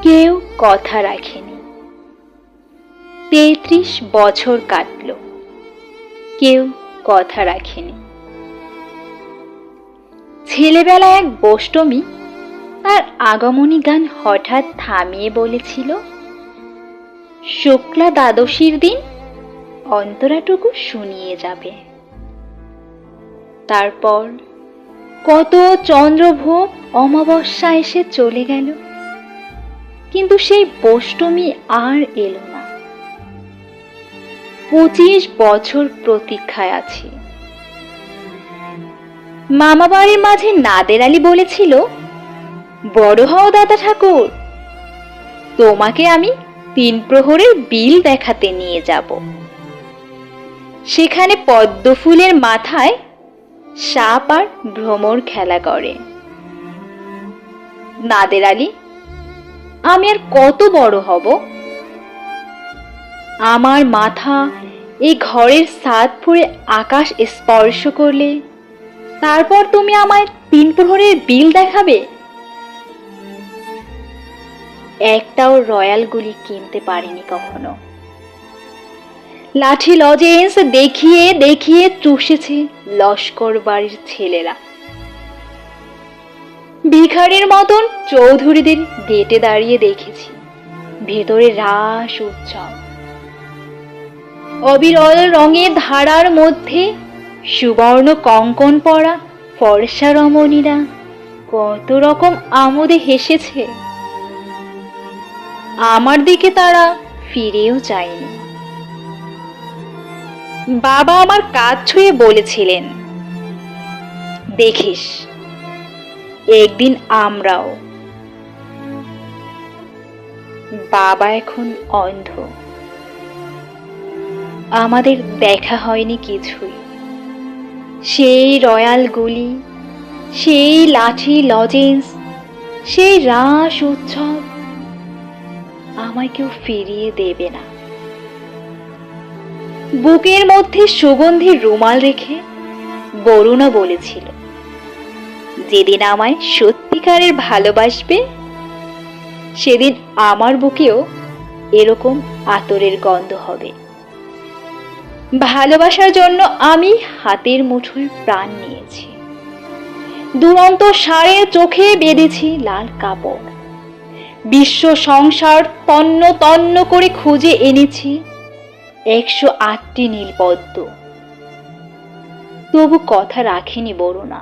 কেউ কথা রাখেনি। ৩৩ বছর কাটল, কেউ কথা রাখেনি। ছেলেবেলা এক বোষ্টমী তার আগমনী গান হঠাৎ থামিয়ে বলেছিল, শুক্লা দ্বাদশীর দিন অন্তরাটুকু শুনিয়ে যাবে। তারপর কত চন্দ্রভোগ অমাবস্যা এসে চলে গেল, কিন্তু সেই বোষ্টমী আর এলো না। ২৫ বছর প্রতীক্ষায় আছি। মামা বাড়ির মাঝে নাদের আলী বলেছিল, বড় হও দাদা ঠাকুর, তোমাকে আমি ৩ প্রহরের বিল দেখাতে নিয়ে যাব। সেখানে পদ্ম ফুলের মাথায় সাপ আর ভ্রমর খেলা করে। নাদের আলী, আমি আর কত বড় হব? আমার মাথা এই ঘরের ছাদ ফুঁড়ে আকাশ স্পর্শ করলে তারপর তুমি আমায় ৩ প্রহরের বিল দেখাবে? একটাও রয়্যাল গুলি কিনতে পারিনি কখনো। লাঠি লজেন্স দেখিয়ে দেখিয়ে চুষেছে লস্কর বাড়ির ছেলেরা। ভিখারির মতন চৌধুরীদের গেটে দাঁড়িয়ে দেখেছি ভেতরে রাস উৎসব। অবিরল রঙের ধারার মধ্যে সুবর্ণ কঙ্কন পরা ফর্সা রমণীরা কত রকম আমোদে হেসেছে। আমার দিকে তারা ফিরেও চায়নি। বাবা আমার কাঁধ ছুঁয়ে বলেছিলেন, দেখিস একদিন আমরাও। বাবা এখন অন্ধ। আমাদের দেখা হয়নি কিছুই। সেই রয়্যাল গুলি, সেই লাঠি লজেন্স, সেই রাস উৎসব আমায় কেউ ফিরিয়ে দেবে না। বুকের মধ্যে সুগন্ধি রুমাল রেখে বরুণা বলেছিল, যেদিন আমায় সত্যিকারের ভালোবাসবে সেদিন আমার বুকেও এরকম আতরের গন্ধ হবে। ভালোবাসার জন্য আমি হাতের মুঠোয় প্রাণ নিয়েছি। দুরন্ত ষাঁড়ের চোখে বেঁধেছি লাল কাপড়। বিশ্ব সংসার তন্ন তন্ন করে খুঁজে এনেছি ১০৮টি নীলপদ্ম। তবু কথা রাখেনি বরুণা।